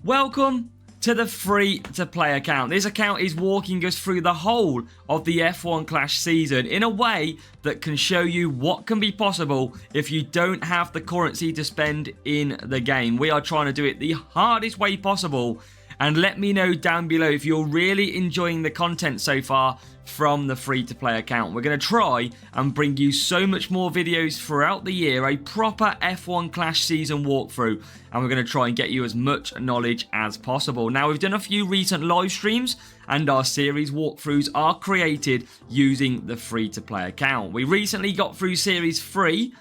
Welcome to the free-to-play account. This account is walking us through the whole of the F1 Clash season in a way that can show you what can be possible if you don't have the currency to spend in the game. We are trying to do it the hardest way possible, and let me know down below if you're really enjoying the content so far from the free-to-play account. We're going to try and bring you so much more videos throughout the year, a proper F1 Clash season walkthrough, and we're going to try and get you as much knowledge as possible. Now, we've done a few recent live streams, and our series walkthroughs are created using the free-to-play account. We recently got through Series 3,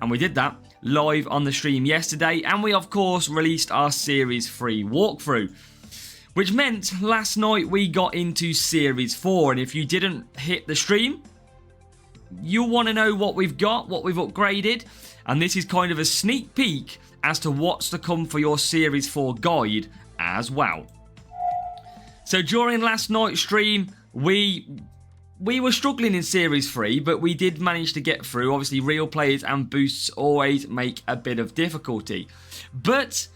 and we did that live on the stream yesterday, and we, of course, released our Series 3 walkthrough, which meant last night we got into Series 4, and if you didn't hit the stream, you'll want to know what we've got, what we've upgraded, and this is kind of a sneak peek as to what's to come for your Series 4 guide as well. So during last night's stream, we were struggling in Series 3, but we did manage to get through. Obviously, real players and boosts always make a bit of difficulty, but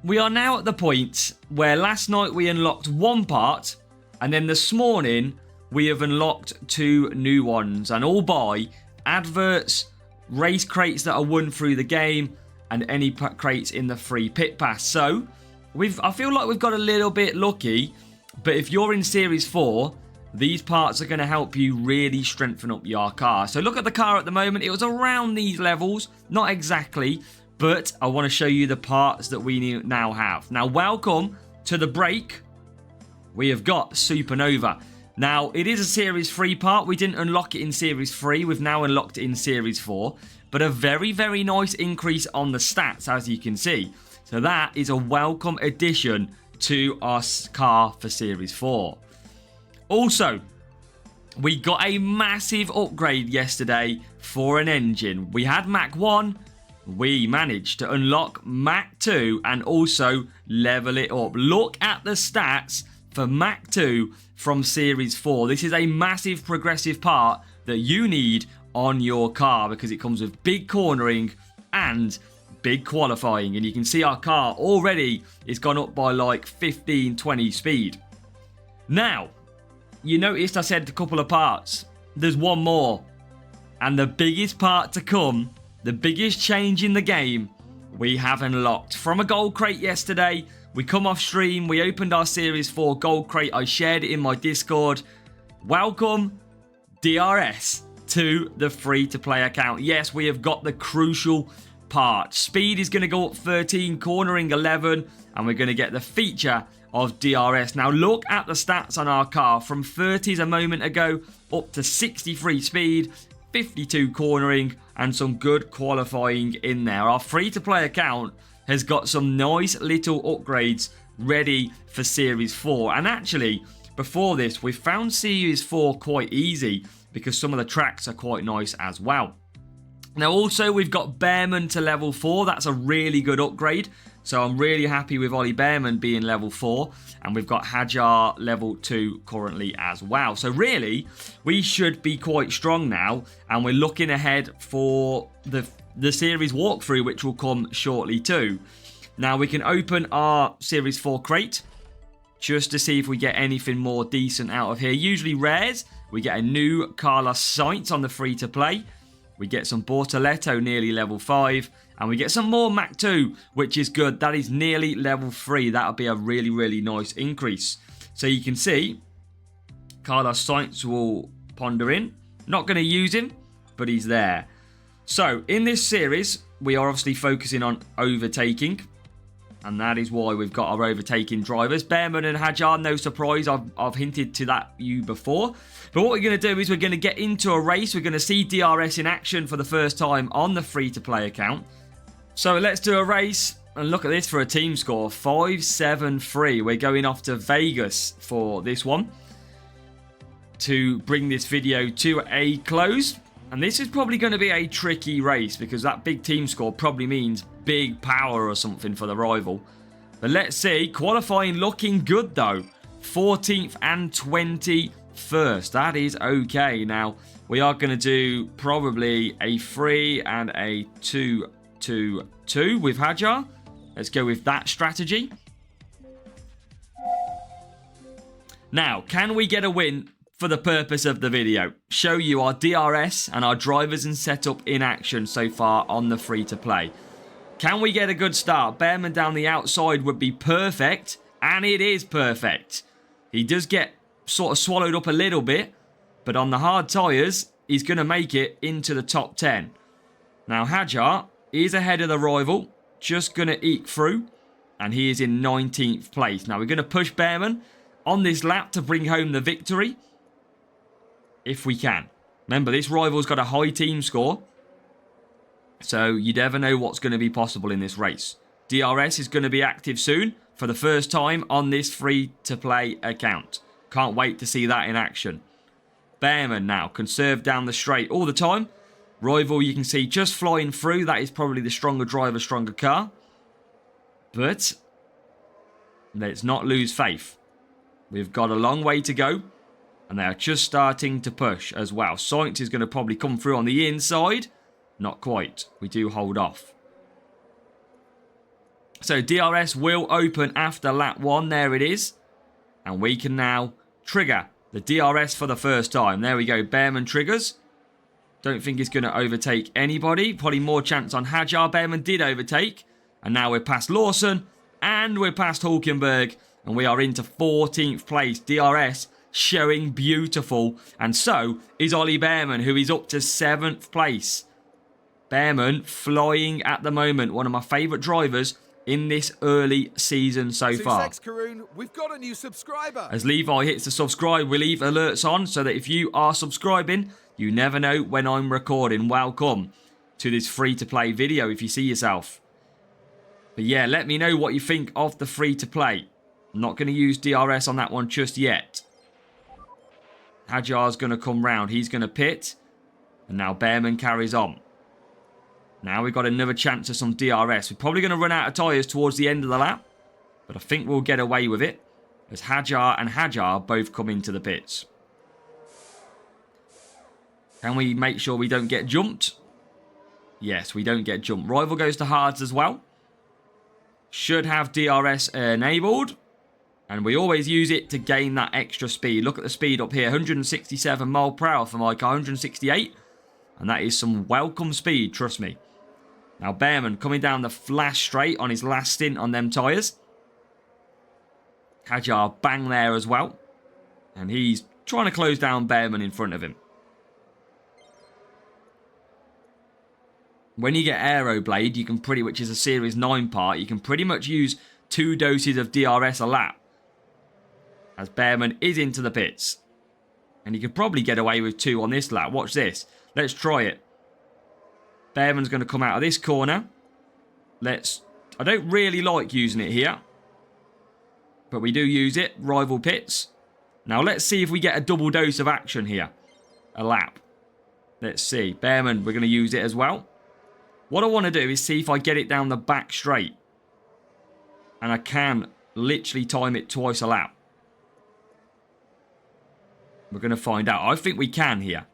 we are now at the point where last night we unlocked one part, and then this morning we have unlocked two new ones, and all by adverts, race crates that are won through the game, and any crates in the free pit pass. So I feel like we've got a little bit lucky, but if you're in Series 4, these parts are going to help you really strengthen up your car. So look at the car at the moment. It was around these levels, not exactly, but I want to show you the parts that we now have. Now, welcome to the break. We have got Supernova. Now, it is a Series 3 part. We didn't unlock it in Series 3. We've now unlocked it in Series 4. But a very, very nice increase on the stats, as you can see. So that is a welcome addition to our car for Series 4. Also, we got a massive upgrade yesterday for an engine. We had Mach 1. We managed to unlock Mach 2 and also level it up. Look at the stats for Mach 2 from Series 4. This is a massive progressive part that you need on your car because it comes with big cornering and big qualifying. And you can see our car already is gone up by like 15-20 speed. Now, you noticed I said a couple of parts. There's one more. And the biggest part to come, the biggest change in the game, we have unlocked. From a gold crate yesterday, we come off stream, we opened our Series 4 gold crate, I shared it in my Discord. Welcome, DRS, to the free-to-play account. Yes, we have got the crucial part. Speed is going to go up 13, cornering 11, and we're going to get the feature of DRS. Now look at the stats on our car. From 30s a moment ago, up to 63 speed, 52 cornering, and some good qualifying in there. Our free-to-play account has got some nice little upgrades ready for Series 4. And actually, before this, we found Series 4 quite easy because some of the tracks are quite nice as well. Now also, we've got Bearman to level 4. That's a really good upgrade. So I'm really happy with Ollie Bearman being level 4. And we've got Hajar level 2 currently as well. So really, we should be quite strong now. And we're looking ahead for the series walkthrough, which will come shortly too. Now we can open our Series 4 crate just to see if we get anything more decent out of here. Usually rares. We get a new Carlos Sainz on the free-to-play. We get some Bortoletto nearly level 5. And we get some more Mach 2, which is good. That is nearly level 3. That'll be a really, really nice increase. So you can see Carlos Sainz will ponder in. Not going to use him, but he's there. So in this series, we are obviously focusing on overtaking. And that is why we've got our overtaking drivers. Bearman and Hajar, no surprise. I've hinted to that you before. But what we're going to do is we're going to get into a race. We're going to see DRS in action for the first time on the free-to-play account. So let's do a race. And look at this for a team score. 5-7-3. We're going off to Vegas for this one to bring this video to a close. And this is probably going to be a tricky race because that big team score probably means big power or something for the rival. But let's see. Qualifying looking good though. 14th and 21st. That is okay. Now, we are going to do probably a 3 and a 2-2-2 with Hajar. Let's go with that strategy. Now, can we get a win for the purpose of the video? Show you our DRS and our drivers and setup in action so far on the free-to-play. Can we get a good start? Bearman down the outside would be perfect, and it is perfect. He does get sort of swallowed up a little bit, but on the hard tyres, he's going to make it into the top 10. Now, Hadjar is ahead of the rival, just going to eke through, and he is in 19th place. Now, we're going to push Bearman on this lap to bring home the victory, if we can. Remember, this rival's got a high team score, so you never know what's going to be possible in this race. DRS is going to be active soon for the first time on this free-to-play account. Can't wait to see that in action. Bearman now, conserved down the straight all the time. Rival, you can see, just flying through. That is probably the stronger driver, stronger car. But let's not lose faith. We've got a long way to go, and they are just starting to push as well. Sainz is going to probably come through on the inside. Not quite. We do hold off. So DRS will open after lap 1. There it is. And we can now trigger the DRS for the first time. There we go. Bearman triggers. Don't think he's going to overtake anybody. Probably more chance on Hadjar. Bearman did overtake. And now we're past Lawson. And we're past Hulkenberg. And we are into 14th place. DRS showing beautiful. And so is Ollie Bearman, who is up to 7th place. Bearman flying at the moment. One of my favourite drivers in this early season so far. Karun, we've got a new subscriber. As Levi hits the subscribe, we leave alerts on so that if you are subscribing, you never know when I'm recording. Welcome to this free-to-play video if you see yourself. But yeah, let me know what you think of the free-to-play. I'm not going to use DRS on that one just yet. Hadjar's going to come round. He's going to pit. And now Bearman carries on. Now we've got another chance of some DRS. We're probably going to run out of tyres towards the end of the lap. But I think we'll get away with it, as Hadjar and Hadjar both come into the pits. Can we make sure we don't get jumped? Yes, we don't get jumped. Rival goes to hards as well. Should have DRS enabled. And we always use it to gain that extra speed. Look at the speed up here. 167 mile per hour for my car. 168. And that is some welcome speed, trust me. Now Bearman coming down the flash straight on his last stint on them tyres. Hadjar bang there as well. And he's trying to close down Bearman in front of him. When you get Aeroblade, you can which is a Series 9 part, you can pretty much use 2 doses of DRS a lap. As Bearman is into the pits. And you could probably get away with 2 on this lap. Watch this. Let's try it. Bearman's going to come out of this corner. I don't really like using it here. But we do use it. Rival pits. Now let's see if we get a double dose of action here. A lap. Let's see. Bearman, we're going to use it as well. What I want to do is see if I get it down the back straight. And I can literally time it twice a lap. We're going to find out. I think we can here.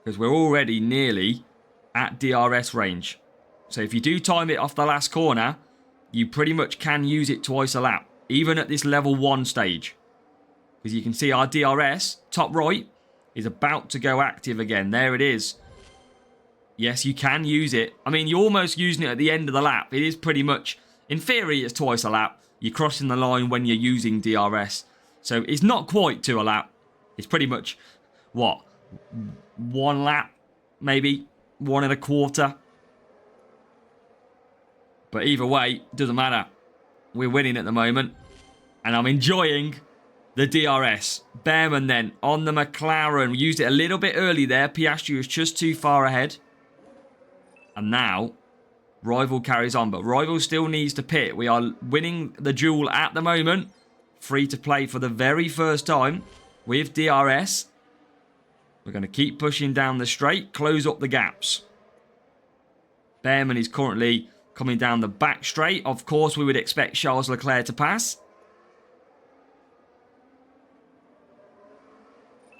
Because we're already nearly at DRS range. So if you do time it off the last corner, you pretty much can use it twice a lap. Even at this level 1 stage. Because you can see our DRS, top right, is about to go active again. There it is. Yes, you can use it. I mean, you're almost using it at the end of the lap. It is pretty much, in theory, it's twice a lap. You're crossing the line when you're using DRS. So it's not quite 2 a lap. It's pretty much, what, 1 lap, maybe 1 1/4. But either way, doesn't matter. We're winning at the moment. And I'm enjoying the DRS. Bearman then on the McLaren. We used it a little bit early there. Piastri was just too far ahead. And now, Rival carries on. But Rival still needs to pit. We are winning the duel at the moment. Free to play for the very first time with DRS. We're going to keep pushing down the straight. Close up the gaps. Bearman is currently coming down the back straight. Of course, we would expect Charles Leclerc to pass.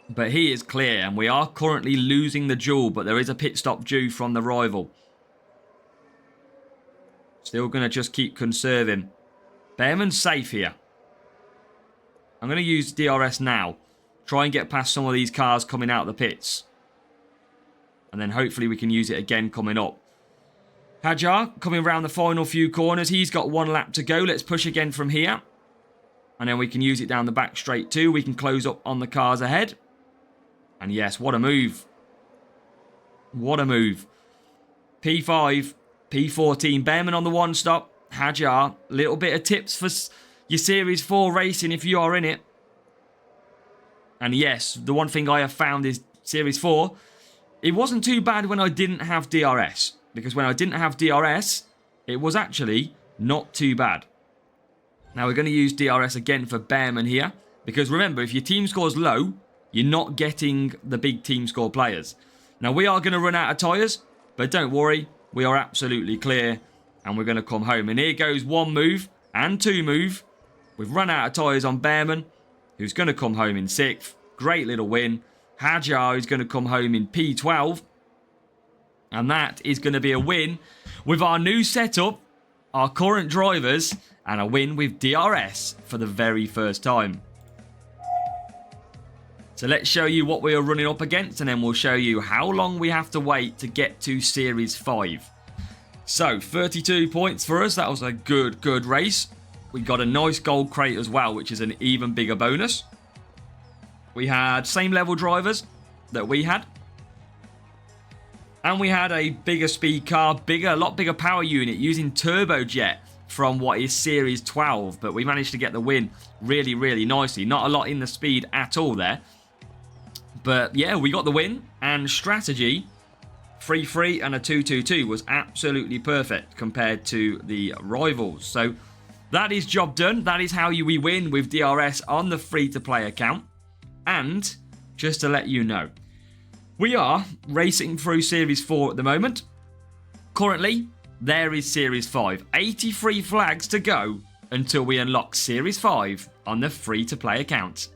But he is clear, and we are currently losing the duel, but there is a pit stop due from the rival. Still going to just keep conserving. Bearman's safe here. I'm going to use DRS now. Try and get past some of these cars coming out of the pits. And then hopefully we can use it again coming up. Hadjar coming around the final few corners. He's got 1 lap to go. Let's push again from here. And then we can use it down the back straight too. We can close up on the cars ahead. And yes, what a move. What a move. P5, P14. Bearman on the 1-stop. Hadjar, little bit of tips for your Series 4 racing if you are in it. And yes, the one thing I have found is Series 4, it wasn't too bad when I didn't have DRS. Because when I didn't have DRS, it was actually not too bad. Now we're going to use DRS again for Bearman here. Because remember, if your team score's low, you're not getting the big team score players. Now we are going to run out of tyres, but don't worry, we are absolutely clear. And we're going to come home. And here goes 1 move and 2 move. We've run out of tyres on Bearman, who's going to come home in 6th. Great little win. Hadjar is going to come home in P12. And that is going to be a win with our new setup, our current drivers, and a win with DRS for the very first time. So let's show you what we are running up against, and then we'll show you how long we have to wait to get to Series 5. So, 32 points for us. That was a good race. We got a nice gold crate as well, which is an even bigger bonus. We had same level drivers that we had. And we had a bigger speed car, a lot bigger power unit using turbojet from what is Series 12. But we managed to get the win really nicely. Not a lot in the speed at all there. But yeah, we got the win. And strategy, 3-3 and a 2-2-2 was absolutely perfect compared to the rivals. So that is job done. That is how we win with DRS on the free-to-play account. And just to let you know, we are racing through Series 4 at the moment. Currently, there is Series 5. 83 flags to go until we unlock Series 5 on the free-to-play account.